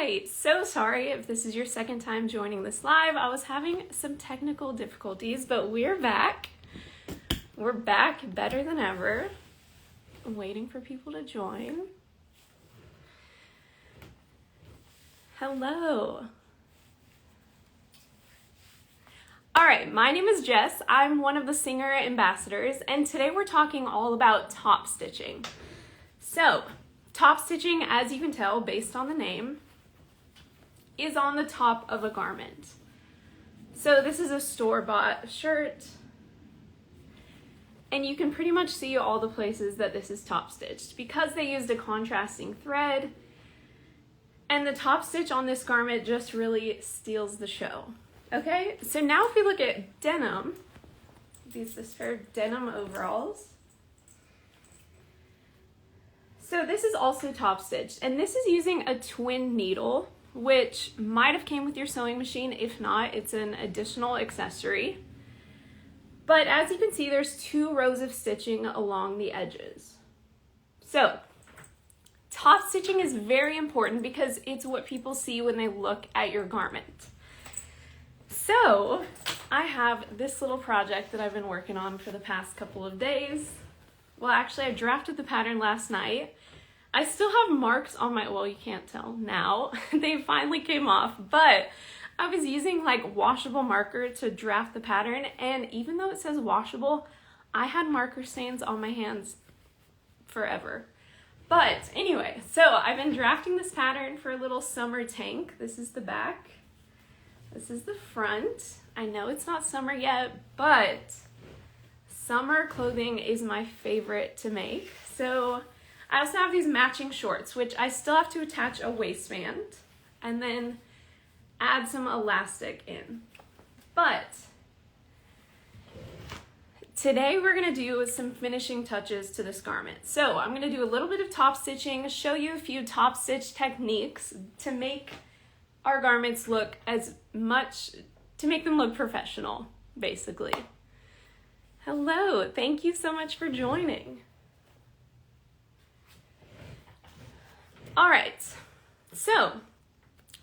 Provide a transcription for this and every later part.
Hi, so sorry if this is your second time joining this live. I was having some technical difficulties, but we're back. We're back better than ever. I'm waiting for people to join. Hello. All right, my name is Jess. I'm one of the Singer ambassadors, and today we're talking all about top stitching. So, top stitching, as you can tell based on the name, is on the top of a garment. So this is a store-bought shirt, and you can pretty much see all the places that this is top stitched because they used a contrasting thread, and the top stitch on this garment just really steals the show. Okay, so now if we look at denim, this pair of denim overalls. So this is also top stitched, and this is using a twin needle, which might have came with your sewing machine. If not, it's an additional accessory. But as you can see, there's 2 rows of stitching along the edges. So top stitching is very important because it's what people see when they look at your garment. So I have this little project that I've been working on for the past couple of days. Well, actually, I drafted the pattern last night. I still have marks on my, well, you can't tell now. They finally came off, but I was using like washable marker to draft the pattern, and even though it says washable, I had marker stains on my hands forever. But anyway, so I've been drafting this pattern for a little summer tank. This is the back. This is the front. I know it's not summer yet, but summer clothing is my favorite to make. So I also have these matching shorts, which I still have to attach a waistband and then add some elastic in. But today we're gonna do some finishing touches to this garment. So I'm gonna do a little bit of top stitching, show you a few top stitch techniques to make our garments look to make them look professional, basically. Hello, thank you so much for joining. All right, so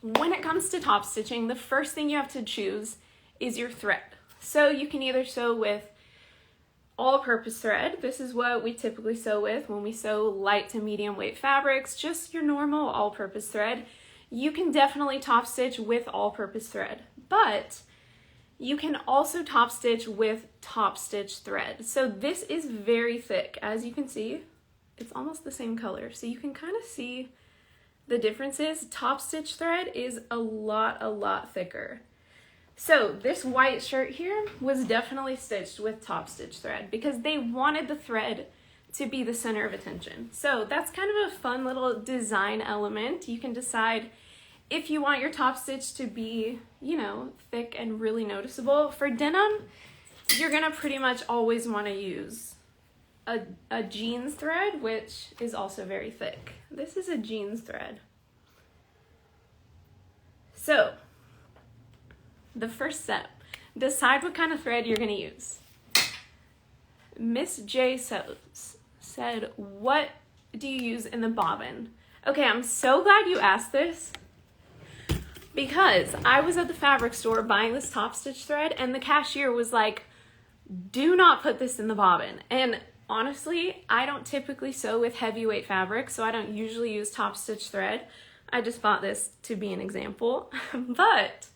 when it comes to top stitching, the first thing you have to choose is your thread. So you can either sew with all-purpose thread. This is what we typically sew with when we sew light to medium weight fabrics, just your normal all-purpose thread. You can definitely top stitch with all-purpose thread, but you can also top stitch with top stitch thread. So this is very thick. As you can see, it's almost the same color. So you can kind of see the differences. Top stitch thread is a lot thicker. So this white shirt here was definitely stitched with top stitch thread because they wanted the thread to be the center of attention. So that's kind of a fun little design element. You can decide if you want your top stitch to be, you know, thick and really noticeable. For denim, you're gonna pretty much always want to use a jeans thread, which is also very thick. This is a jeans thread. So the first step, decide what kind of thread you're gonna use. Miss J said, what do you use in the bobbin? Okay, I'm so glad you asked this because I was at the fabric store buying this top stitch thread and the cashier was like, do not put this in the bobbin. And honestly, I don't typically sew with heavyweight fabric, so I don't usually use top stitch thread. I just bought this to be an example, but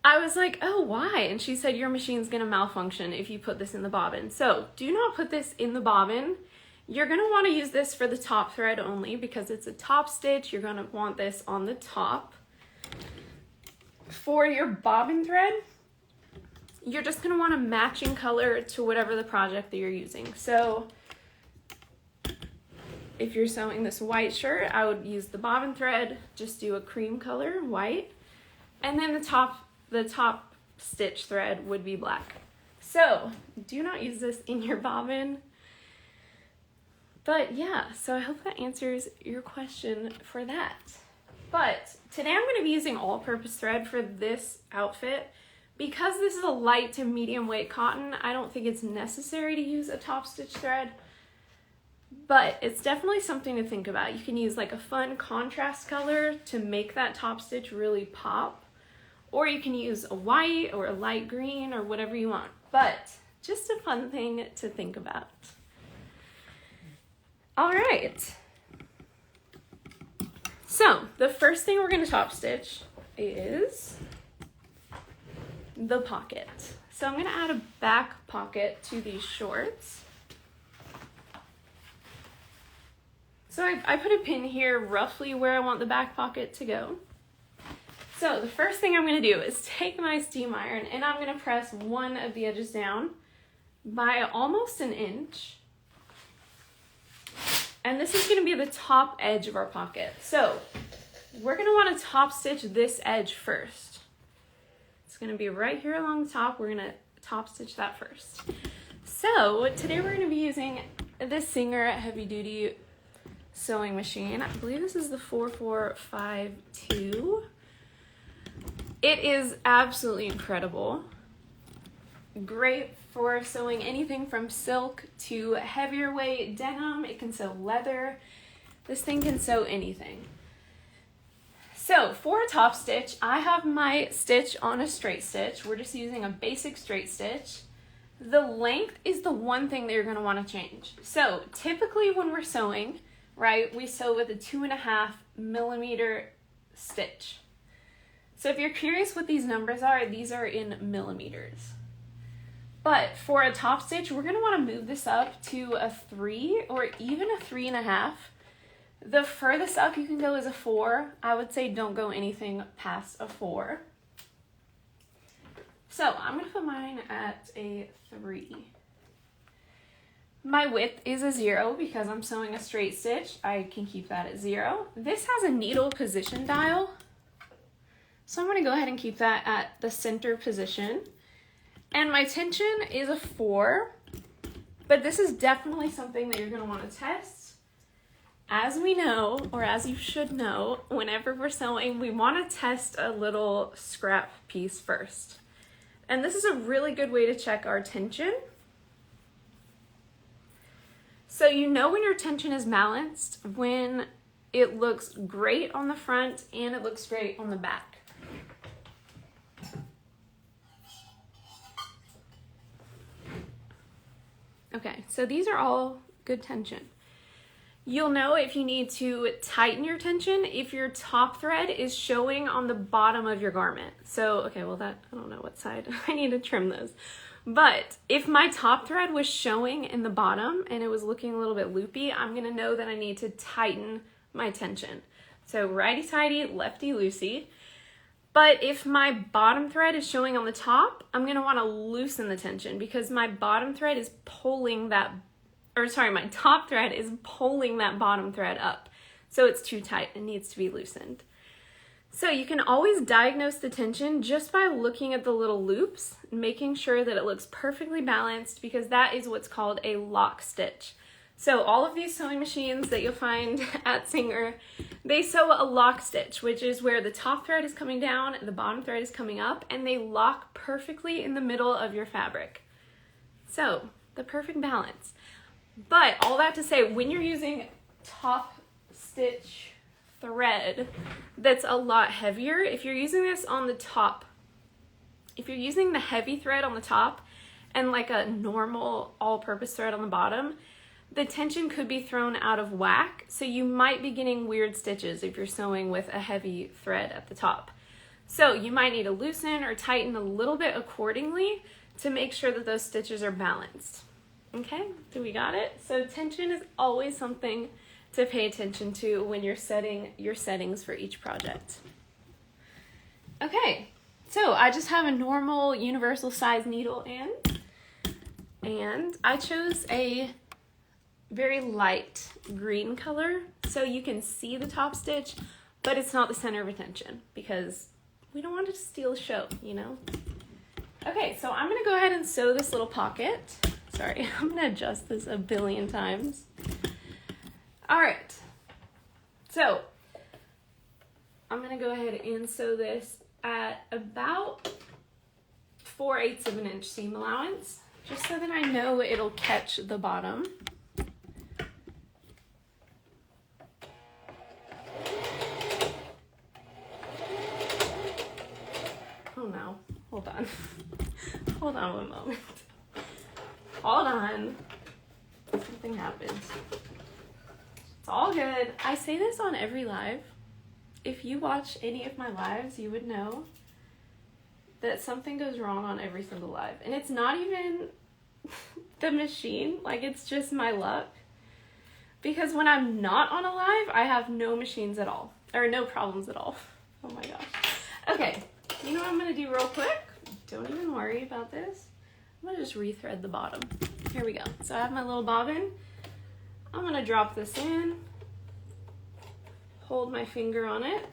I was like, oh, why? And she said, your machine's gonna malfunction if you put this in the bobbin. So do not put this in the bobbin. You're gonna wanna use this for the top thread only because it's a top stitch. You're gonna want this on the top. For your bobbin thread, you're just gonna want a matching color to whatever the project that you're using. So if you're sewing this white shirt, I would use the bobbin thread, just do a cream color, white, and then the top stitch thread would be black. So do not use this in your bobbin. But yeah, so I hope that answers your question for that. But today I'm going to be using all-purpose thread for this outfit. Because this is a light to medium weight cotton, I don't think it's necessary to use a top stitch thread. but it's definitely something to think about. You can use like a fun contrast color to make that top stitch really pop, or you can use a white or a light green or whatever you want, but just a fun thing to think about. All right. So the first thing we're going to top stitch is the pocket. So I'm going to add a back pocket to these shorts. So I put a pin here roughly where I want the back pocket to go. So the first thing I'm going to do is take my steam iron and I'm going to press one of the edges down by almost an inch. And this is going to be the top edge of our pocket. So we're going to want to top stitch this edge first. It's going to be right here along the top. We're going to top stitch that first. So today we're going to be using this Singer heavy duty sewing machine. I believe this is the 4452. It is absolutely incredible. Great for sewing anything from silk to heavier weight denim. It can sew leather. This thing can sew anything. So for a top stitch, I have my stitch on a straight stitch. We're just using a basic straight stitch. The length is the one thing that you're going to want to change. So typically when we're sewing, right, we sew with a 2.5 millimeter stitch. So if you're curious what these numbers are, these are in millimeters. But for a top stitch, we're going to want to move this up to a 3 or even a 3.5. The furthest up you can go is a 4. I would say don't go anything past a 4. So I'm going to put mine at a 3. My width is a 0 because I'm sewing a straight stitch. I can keep that at 0. This has a needle position dial. So I'm going to go ahead and keep that at the center position. And my tension is a 4, but this is definitely something that you're going to want to test. As we know, or as you should know, whenever we're sewing, we want to test a little scrap piece first. And this is a really good way to check our tension. So you know when your tension is balanced, when it looks great on the front and it looks great on the back. Okay, so these are all good tension. You'll know if you need to tighten your tension if your top thread is showing on the bottom of your garment. So, okay, well I don't know what side, I need to trim those. But if my top thread was showing in the bottom and it was looking a little bit loopy, I'm gonna know that I need to tighten my tension. So righty-tighty, lefty-loosey. But if my bottom thread is showing on the top, I'm going to want to loosen the tension because my bottom thread is pulling that, my top thread is pulling that bottom thread up. So it's too tight, it needs to be loosened. So you can always diagnose the tension just by looking at the little loops, making sure that it looks perfectly balanced because that is what's called a lock stitch. So all of these sewing machines that you'll find at Singer, they sew a lock stitch, which is where the top thread is coming down, the bottom thread is coming up, and they lock perfectly in the middle of your fabric. So, the perfect balance. But all that to say, when you're using top stitch thread that's a lot heavier, if you're using this on the top, if you're using the heavy thread on the top and like a normal all-purpose thread on the bottom, the tension could be thrown out of whack, so you might be getting weird stitches if you're sewing with a heavy thread at the top. So you might need to loosen or tighten a little bit accordingly to make sure that those stitches are balanced. Okay, so we got it? So tension is always something to pay attention to when you're setting your settings for each project. Okay, so I just have a normal universal size needle and I chose a very light green color so you can see the top stitch, but it's not the center of attention because we don't want it to steal the show, you know? Okay, so I'm gonna go ahead and sew this little pocket. Sorry, I'm gonna adjust this a billion times. All right, so I'm gonna go ahead and sew this at about 4/8 of an inch seam allowance, just so that I know it'll catch the bottom. on. Hold on one moment. Hold on. Something happened. It's all good. I say this on every live. If you watch any of my lives, you would know that something goes wrong on every single live. And it's not even the machine, like it's just my luck. Because when I'm not on a live, I have no machines at all. Or no problems at all. Oh my gosh. Okay, you know what I'm gonna do real quick? Don't even worry about this. I'm gonna just rethread the bottom. Here we go. So I have my little bobbin. I'm gonna drop this in, hold my finger on it,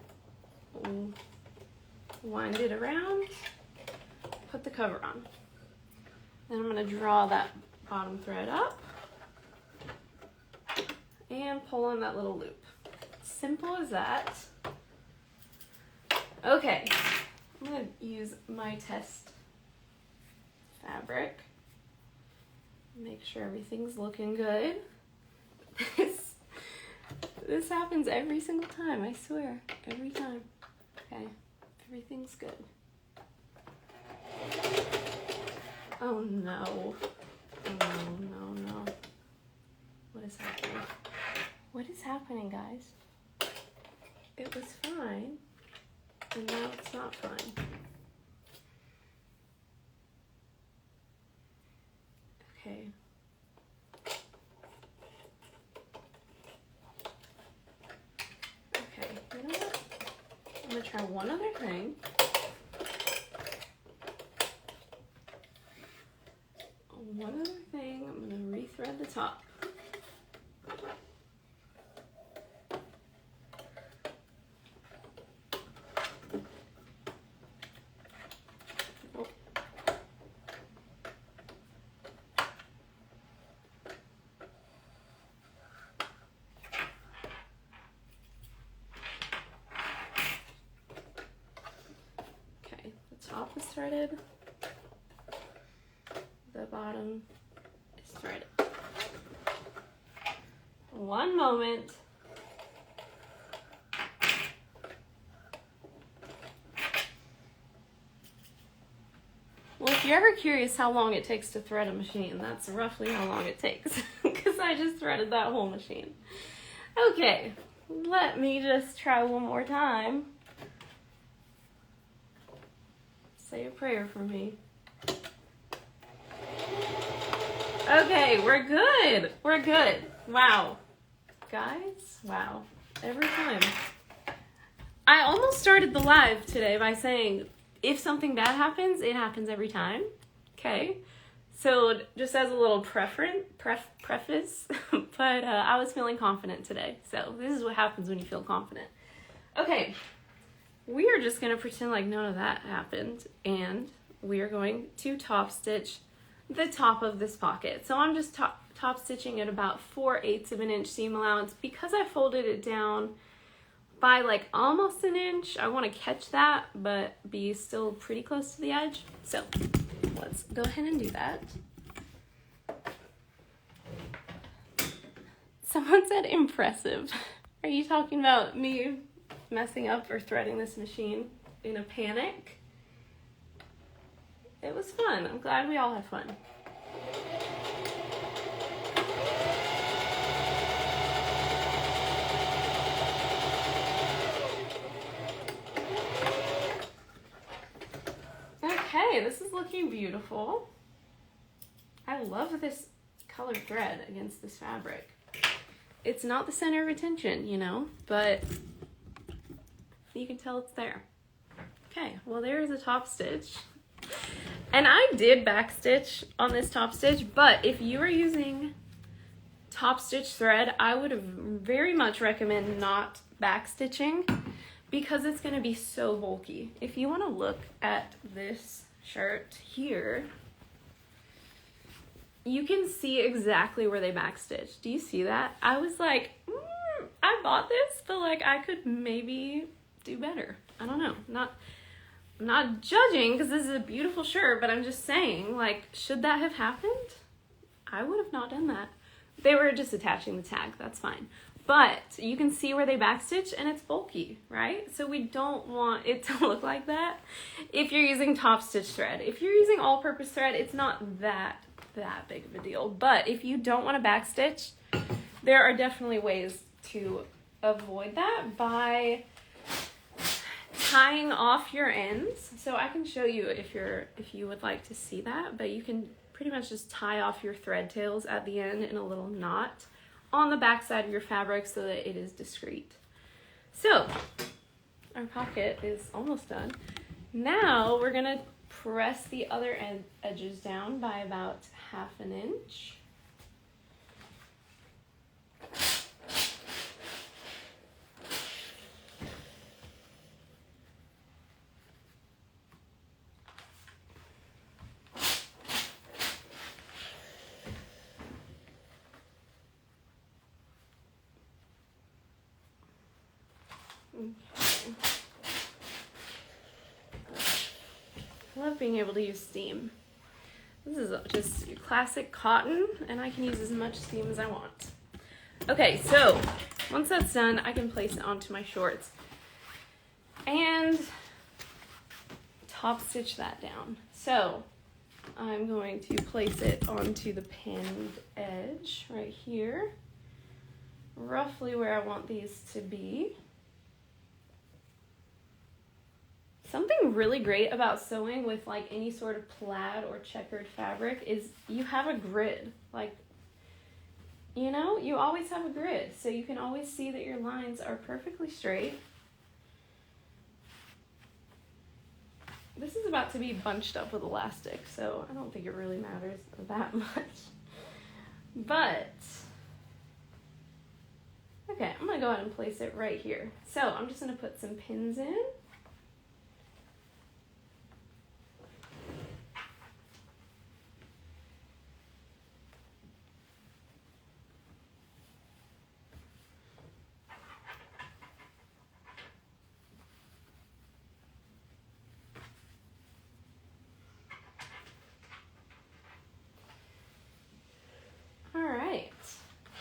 wind it around, put the cover on. Then I'm gonna draw that bottom thread up and pull on that little loop. Simple as that. Okay, I'm gonna use my test fabric. Make sure everything's looking good. This happens every single time, I swear. Every time. Okay, everything's good. Oh no. Oh no. What is happening? What is happening, guys? It was fine, and now it's not fine. Okay. You know what? I'm gonna try one other thing. I'm gonna rethread the top. Top is threaded, the bottom is threaded. One moment. Well, if you're ever curious how long it takes to thread a machine, that's roughly how long it takes, because I just threaded that whole machine. Okay, let me just try one more time. Say a prayer for me. Okay, we're good. We're good. Wow. Guys, wow. Every time. I almost started the live today by saying, if something bad happens, it happens every time. Okay? So just as a little preface, but I was feeling confident today. So this is what happens when you feel confident. Okay. We are just going to pretend like none of that happened, and we are going to top stitch the top of this pocket. So I'm just top stitching at about 4/8 of an inch seam allowance because I folded it down by like almost an inch. I want to catch that, but be still pretty close to the edge. So let's go ahead and do that. Someone said impressive. Are you talking about me messing up or threading this machine in a panic? It was fun. I'm glad we all had fun. Okay, this is looking beautiful. I love this color thread against this fabric. It's not the center of attention, you know, but you can tell it's there. Okay, well there's a top stitch. And I did back stitch on this top stitch, but if you are using top stitch thread, I would very much recommend not back stitching because it's gonna be so bulky. If you wanna look at this shirt here, you can see exactly where they back stitched. Do you see that? I was like, I bought this, but like I could maybe do better. I don't know. I'm not judging because this is a beautiful shirt, but I'm just saying, like, should that have happened? I would have not done that. They were just attaching the tag. That's fine. but you can see where they backstitch and it's bulky, right? So we don't want it to look like that if you're using top stitch thread. If you're using all-purpose thread, it's not that big of a deal. But if you don't want to backstitch, there are definitely ways to avoid that by tying off your ends. So I can show you if you would like to see that, but you can pretty much just tie off your thread tails at the end in a little knot on the back side of your fabric so that it is discreet. So our pocket is almost done. Now we're gonna press the other edges down by about 1/2 inch. Okay. I love being able to use steam. This is just classic cotton, and I can use as much steam as I want. Okay, so once that's done, I can place it onto my shorts and top stitch that down. So I'm going to place it onto the pinned edge right here, roughly where I want these to be. Something really great about sewing with like any sort of plaid or checkered fabric is you have a grid. Like, you know, you always have a grid, so you can always see that your lines are perfectly straight. This is about to be bunched up with elastic, so I don't think it really matters that much. But, okay, I'm gonna go ahead and place it right here. So I'm just gonna put some pins in.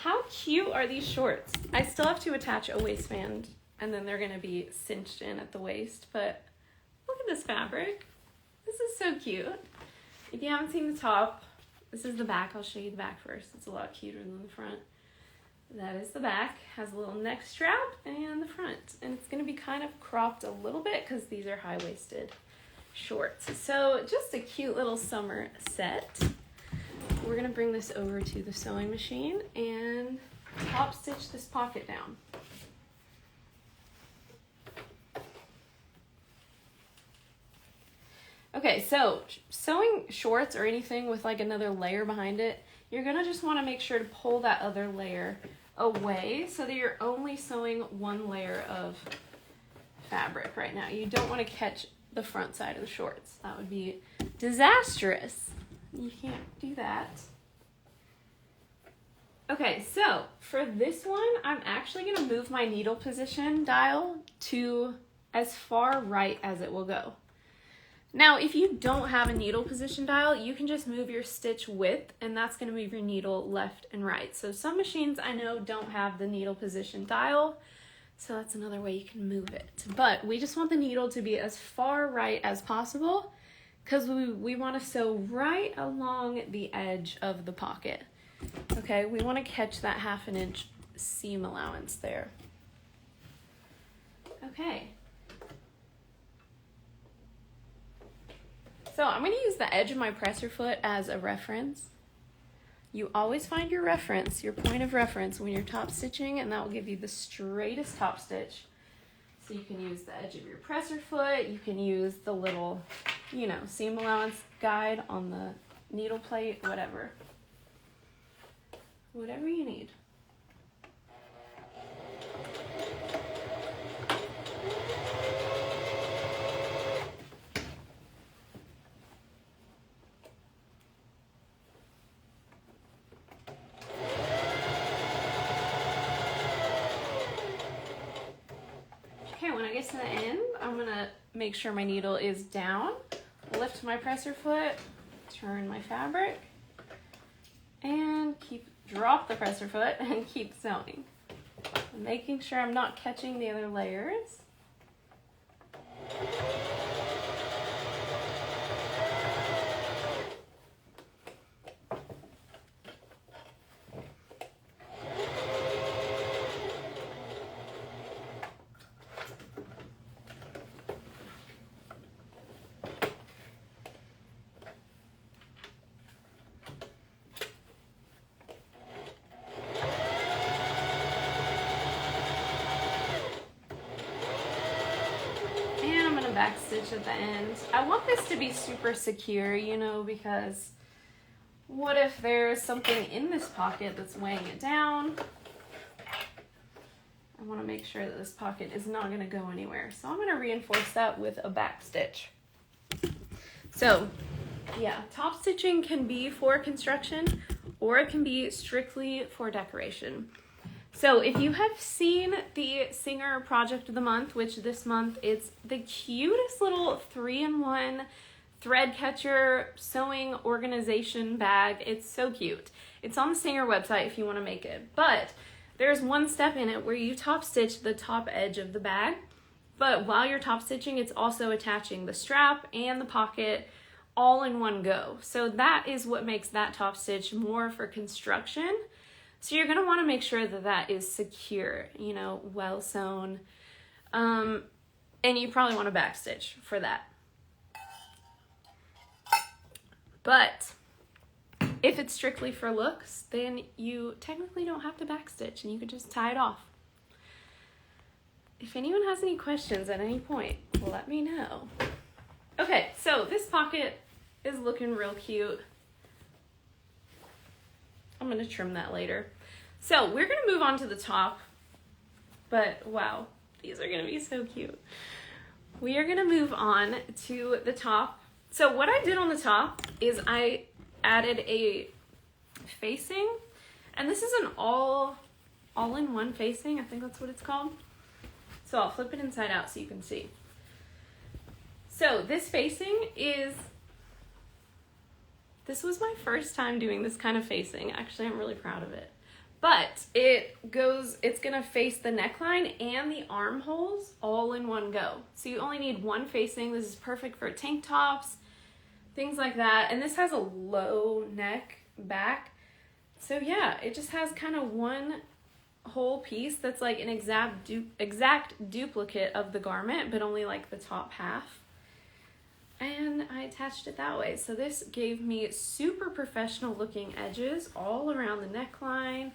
How cute are these shorts? I still have to attach a waistband and then they're gonna be cinched in at the waist, but look at this fabric. This is so cute. If you haven't seen the top, this is the back. I'll show you the back first. It's a lot cuter than the front. That is the back. Has a little neck strap and the front. And it's gonna be kind of cropped a little bit because these are high-waisted shorts. So just a cute little summer set. We're gonna bring this over to the sewing machine and top stitch this pocket down. Okay, so sewing shorts or anything with like another layer behind it, you're gonna just wanna make sure to pull that other layer away so that you're only sewing one layer of fabric right now. You don't wanna catch the front side of the shorts. That would be disastrous. You can't do that. Okay, so for this one, I'm actually gonna move my needle position dial to as far right as it will go. Now, if you don't have a needle position dial, you can just move your stitch width and that's gonna move your needle left and right. So some machines I know don't have the needle position dial, so that's another way you can move it. But we just want the needle to be as far right as possible because we want to sew right along the edge of the pocket. Okay, we want to catch that 1/2 inch seam allowance there. Okay. So I'm going to use the edge of my presser foot as a reference. You always find your reference, your point of reference when you're top stitching, and that will give you the straightest top stitch. So you can use the edge of your presser foot, you can use the little, you know, seam allowance guide on the needle plate, whatever. Whatever you need. Okay, when I get to the end, I'm gonna make sure my needle is down, lift my presser foot, turn my fabric, and drop the presser foot and keep sewing. making sure I'm not catching the other layers. Back stitch at the end. I want this to be super secure, you know, because what if there's something in this pocket that's weighing it down? I want to make sure that this pocket is not going to go anywhere. So I'm going to reinforce that with a back stitch. So yeah, top stitching can be for construction or it can be strictly for decoration. So if you have seen the Singer Project of the Month, which this month it's the cutest little 3-in-1 thread catcher sewing organization bag. It's so cute. It's on the Singer website if you want to make it. But there's one step in it where you top stitch the top edge of the bag. But while you're top stitching, it's also attaching the strap and the pocket all in one go. So that is what makes that top stitch more for construction. So you're going to want to make sure that that is secure, you know, well sewn. And you probably want to backstitch for that. But if it's strictly for looks, then you technically don't have to backstitch and you could just tie it off. If anyone has any questions at any point, let me know. Okay, so this pocket is looking real cute. I'm going to trim that later. So we're going to move on to the top, but wow, these are going to be so cute. We are going to move on to the top. So what I did on the top is I added a facing, and this is an all-in-one facing. I think that's what it's called. So I'll flip it inside out so you can see. So this facing is, this was my first time doing this kind of facing. Actually, I'm really proud of it. But it's gonna face the neckline and the armholes all in one go. So you only need one facing. This is perfect for tank tops, things like that. And this has a low neck back. So yeah, it just has kind of one whole piece that's like an exact duplicate of the garment, but only like the top half. And I attached it that way. So this gave me super professional looking edges all around the neckline.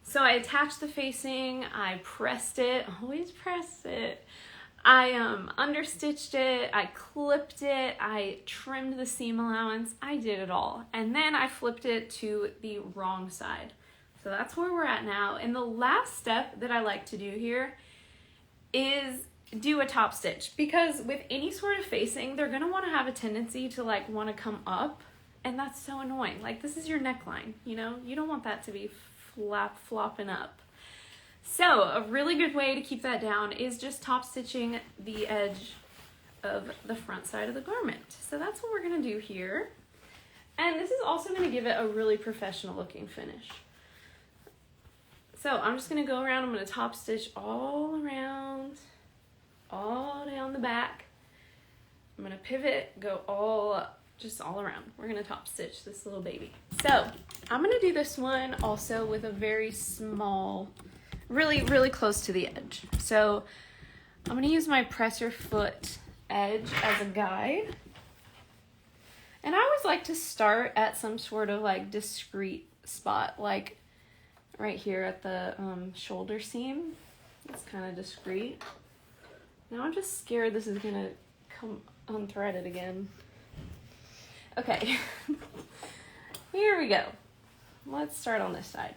So I attached the facing, I pressed it, always press it. I understitched it, I clipped it, I trimmed the seam allowance, I did it all. And then I flipped it to the wrong side. So that's where we're at now. And the last step that I like to do here is do a top stitch, because with any sort of facing, they're gonna wanna have a tendency to like wanna come up, and that's so annoying. Like this is your neckline, you know? You don't want that to be flopping up. So a really good way to keep that down is just top stitching the edge of the front side of the garment. So that's what we're gonna do here. And this is also gonna give it a really professional looking finish. So I'm just gonna go around, I'm gonna top stitch all around, all down the back. I'm gonna pivot, go all around. We're gonna top stitch this little baby. So I'm gonna do this one also with a very small, really close to the edge. So I'm gonna use my presser foot edge as a guide. And I always like to start at some sort of like discreet spot, like right here at the shoulder seam. It's kind of discreet. Now I'm just scared this is gonna come unthreaded again. Okay, here we go. Let's start on this side.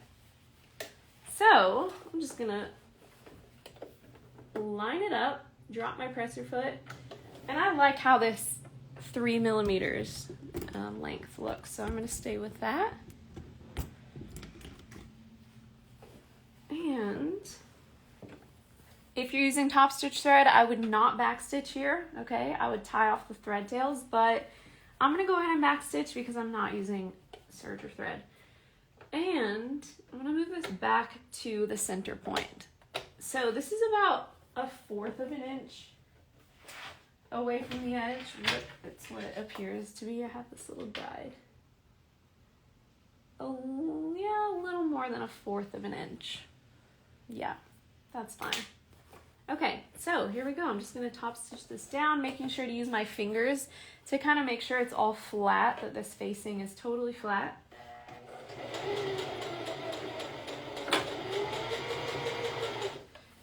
So I'm just gonna line it up, drop my presser foot, and I like how this 3 millimeters length looks, so I'm gonna stay with that. And if you're using top stitch thread, I would not backstitch here, okay? I would tie off the thread tails, but I'm gonna go ahead and backstitch because I'm not using serger thread. And I'm gonna move this back to the center point. So this is about 1/4 of an inch away from the edge. It's what it appears to be. I have this little guide. Oh, yeah, a little more than 1/4 of an inch. Yeah, that's fine. Okay, so here we go. I'm just going to top stitch this down, making sure to use my fingers to kind of make sure it's all flat, that this facing is totally flat.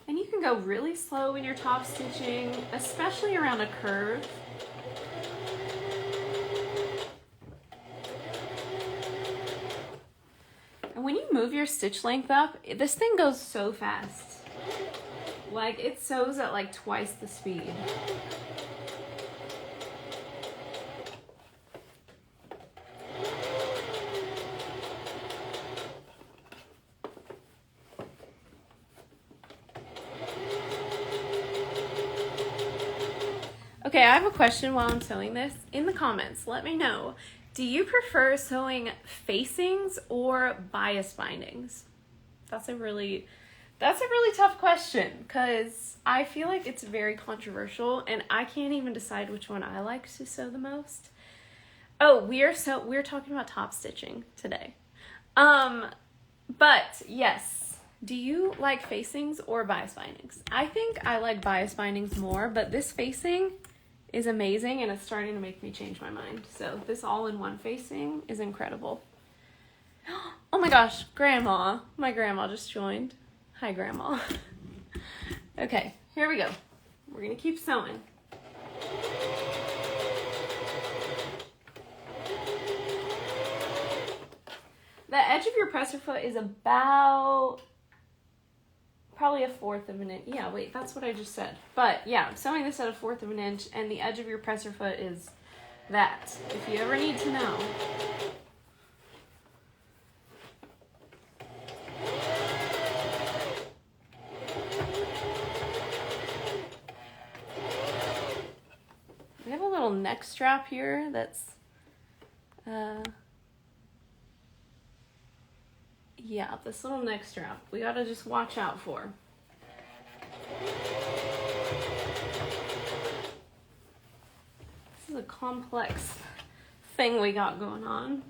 And you can go really slow when you're top stitching, especially around a curve. And when you move your stitch length up, this thing goes so fast. Like, it sews at like twice the speed. Okay, I have a question while I'm sewing this. In the comments, let me know. Do you prefer sewing facings or bias bindings? That's a really tough question because I feel like it's very controversial and I can't even decide which one I like to sew the most. Oh, we're talking about top stitching today. But yes, do you like facings or bias bindings? I think I like bias bindings more, but this facing is amazing and it's starting to make me change my mind. So this all-in-one facing is incredible. Oh my gosh, Grandma. My grandma just joined. Hi, Grandma. Okay, here we go. We're gonna keep sewing. The edge of your presser foot is about probably 1/4 of an inch. Yeah, wait, that's what I just said. But yeah, I'm sewing this at 1/4 of an inch, and the edge of your presser foot is that, if you ever need to know. We have a little neck strap here that's, yeah, this little neck strap we gotta just watch out for. This is a complex thing we got going on.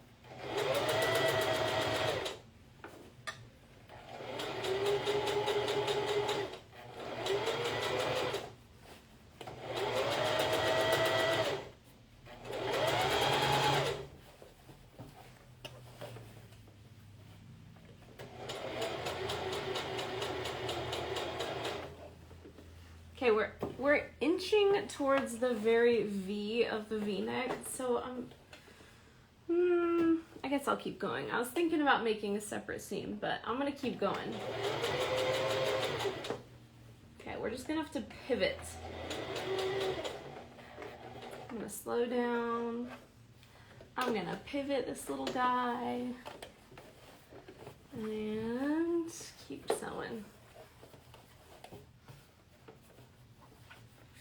Okay, we're inching towards the very V of the V-neck, so I guess I'll keep going. I was thinking about making a separate seam, but I'm gonna keep going. Okay, we're just gonna have to pivot. I'm gonna slow down. I'm gonna pivot this little guy and keep sewing.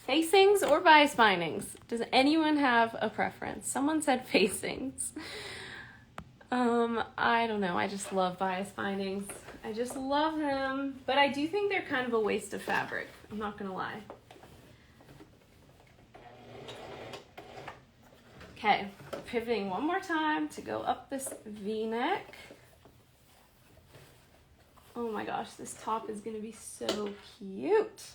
Facings or bias bindings? Does anyone have a preference? Someone said facings. I don't know. I just love bias bindings. I just love them. But I do think they're kind of a waste of fabric. I'm not gonna lie. Okay, pivoting one more time to go up this V-neck. Oh my gosh, this top is gonna be so cute.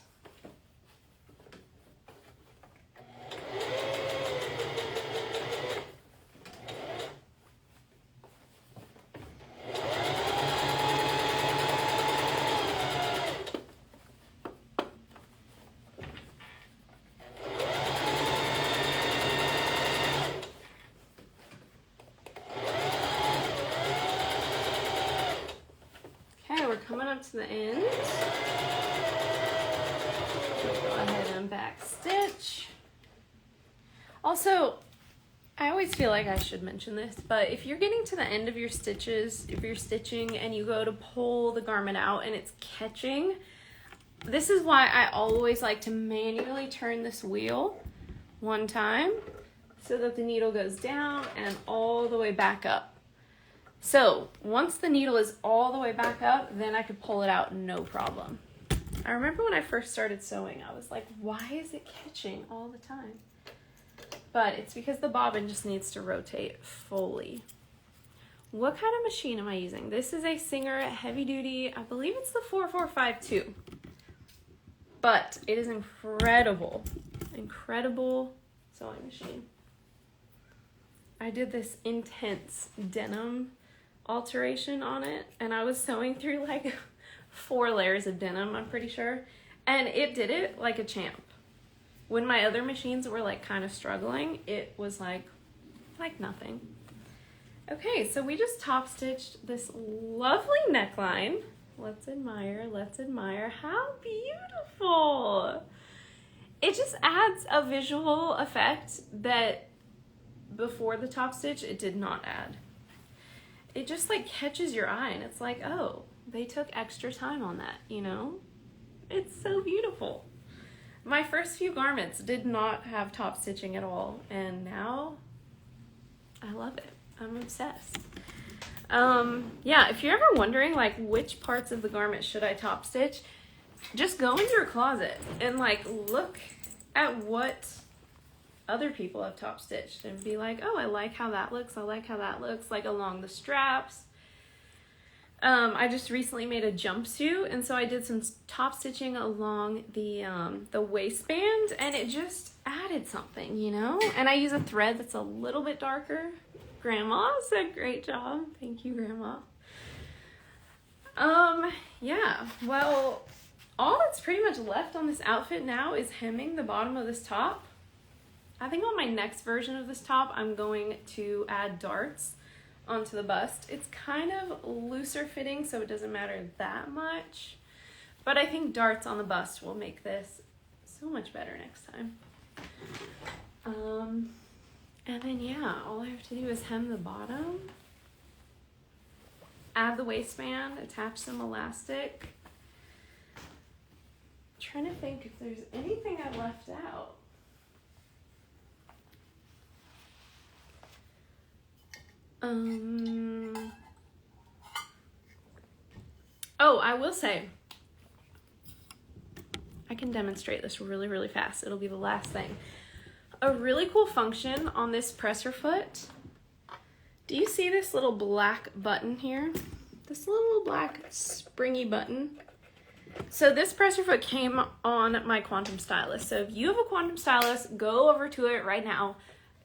Coming up to the end. Go ahead and back stitch. Also, I always feel like I should mention this, but if you're getting to the end of your stitches, if you're stitching and you go to pull the garment out and it's catching, this is why I always like to manually turn this wheel one time so that the needle goes down and all the way back up. So once the needle is all the way back up, then I could pull it out no problem. I remember when I first started sewing, I was like, why is it catching all the time? But it's because the bobbin just needs to rotate fully. What kind of machine am I using? This is a Singer heavy duty, I believe it's the 4452. But it is incredible, incredible sewing machine. I did this intense denim alteration on it, and I was sewing through like 4 layers of denim, I'm pretty sure, and it did it like a champ. When my other machines were like kind of struggling, it was like nothing. Okay, so we just top stitched this lovely neckline. Let's admire, let's admire. How beautiful! It just adds a visual effect that before the top stitch it did not add. It just like catches your eye, and it's like, oh, they took extra time on that, you know? It's so beautiful. My first few garments did not have top stitching at all, and now I love it. I'm obsessed. Yeah, if you're ever wondering like which parts of the garment should I top stitch, just go into your closet and like look at what other people have top stitched and be like, oh, I like how that looks. I like how that looks, like along the straps. I just recently made a jumpsuit, and so I did some top stitching along the waistband, and it just added something, you know? And I use a thread that's a little bit darker. Grandma said great job. Thank you, Grandma. Yeah, well, all that's pretty much left on this outfit now is hemming the bottom of this top. I think on my next version of this top, I'm going to add darts onto the bust. It's kind of looser fitting, so it doesn't matter that much. But I think darts on the bust will make this so much better next time. And then, yeah, all I have to do is hem the bottom, add the waistband, attach some elastic. I'm trying to think if there's anything I left out. Oh, I will say, I can demonstrate this really, really fast. It'll be the last thing. A really cool function on this presser foot. Do you see this little black button here? This little black springy button. So this presser foot came on my Quantum Stylus. So if you have a Quantum Stylus, go over to it right now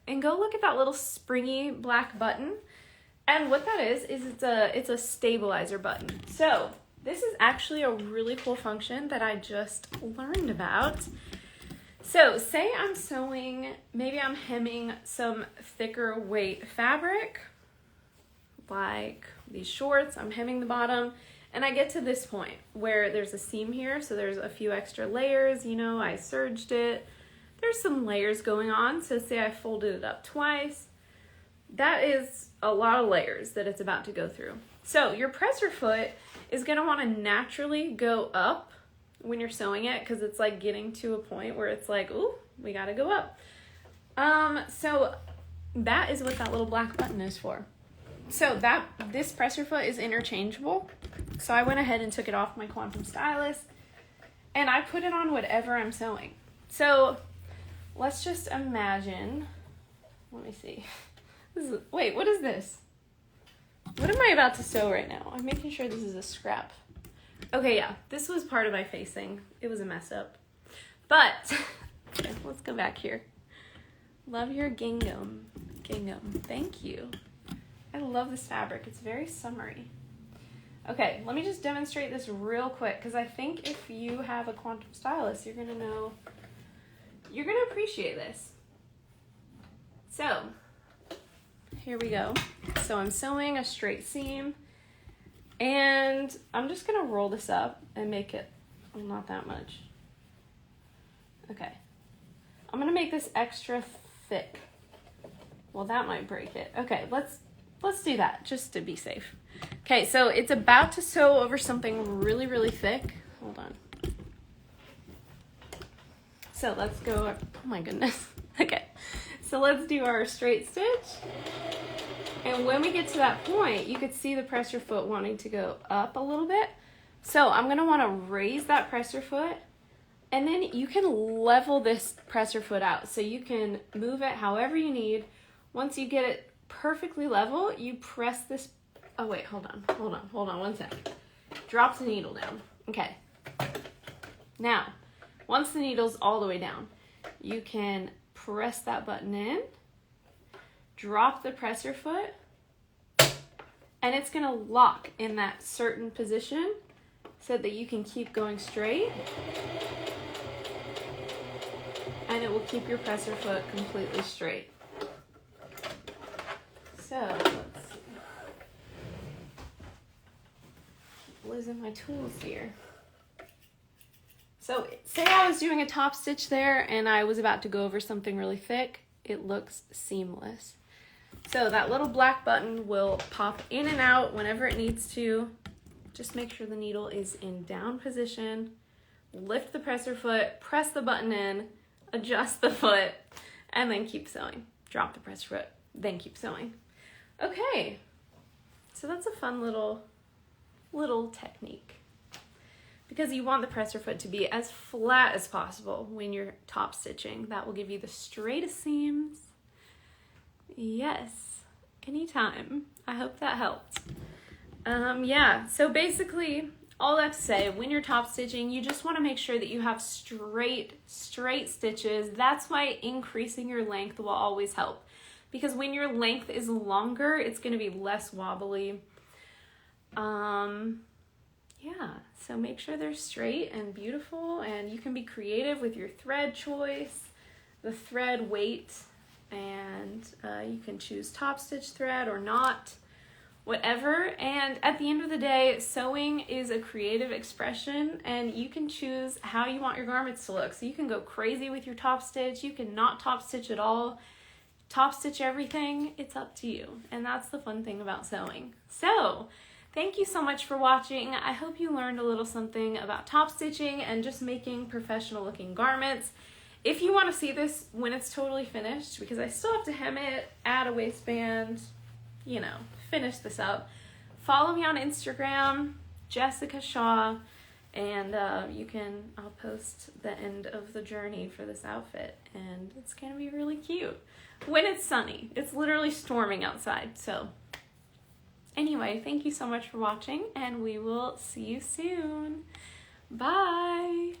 and go look at that little springy black button. And what that is it's a stabilizer button. So this is actually a really cool function that I just learned about. So say I'm sewing, maybe I'm hemming some thicker weight fabric, like these shorts, I'm hemming the bottom, and I get to this point where there's a seam here, so there's a few extra layers, you know, I serged it. There's some layers going on, so say I folded it up twice. That is a lot of layers that it's about to go through. So your presser foot is gonna wanna naturally go up when you're sewing it, because it's like getting to a point where it's like, ooh, we gotta go up. So that is what that little black button is for. So this presser foot is interchangeable. So I went ahead and took it off my Quantum Stylus and I put it on whatever I'm sewing. So let's just imagine, let me see. Wait, what is this? What am I about to sew right now? I'm making sure this is a scrap. Okay, yeah, this was part of my facing. It was a mess up. But, okay, let's go back here. Love your gingham. Gingham, thank you. I love this fabric. It's very summery. Okay, let me just demonstrate this real quick, because I think if you have a Quantum Stylus, you're gonna appreciate this. So, here we go. So I'm sewing a straight seam, and I'm just gonna roll this up and make it, well, not that much. Okay. I'm gonna make this extra thick. Well, that might break it. Okay, let's do that just to be safe. Okay, so it's about to sew over something really, really thick. Hold on. So let's go, oh my goodness. Okay, so let's do our straight stitch. And when we get to that point, you could see the presser foot wanting to go up a little bit, So I'm gonna wanna raise that presser foot, and then you can level this presser foot out. So you can move it however you need. Once you get it perfectly level, you press this, oh wait, hold on 1 sec. Drop the needle down, okay. Now, once the needle's all the way down, you can press that button in, drop the presser foot, and it's gonna lock in that certain position so that you can keep going straight, and it will keep your presser foot completely straight. So, let's see. Keep losing my tools here. So, say I was doing a top stitch there and I was about to go over something really thick, it looks seamless. So that little black button will pop in and out whenever it needs to. Just make sure the needle is in down position. Lift the presser foot, press the button in, adjust the foot, and then keep sewing. Drop the presser foot, then keep sewing. Okay, so that's a fun little technique. Because you want the presser foot to be as flat as possible when you're top stitching. That will give you the straightest seams. Yes, anytime. I hope that helped. Yeah, so basically, all that to say, when you're top stitching, you just want to make sure that you have straight stitches. That's why increasing your length will always help. Because when your length is longer, it's going to be less wobbly. Yeah, so make sure they're straight and beautiful, and you can be creative with your thread choice, the thread weight, and you can choose top stitch thread or not, whatever. And at the end of the day, sewing is a creative expression, and you can choose how you want your garments to look. So you can go crazy with your top stitch, you can not top stitch at all, top stitch everything, it's up to you. And that's the fun thing about sewing. So, thank you so much for watching. I hope you learned a little something about top stitching and just making professional looking garments. If you want to see this when it's totally finished, because I still have to hem it, add a waistband, you know, finish this up, follow me on Instagram, Jessica Shaw, and I'll post the end of the journey for this outfit, and it's gonna be really cute when it's sunny. It's literally storming outside, so anyway, thank you so much for watching, and we will see you soon. Bye!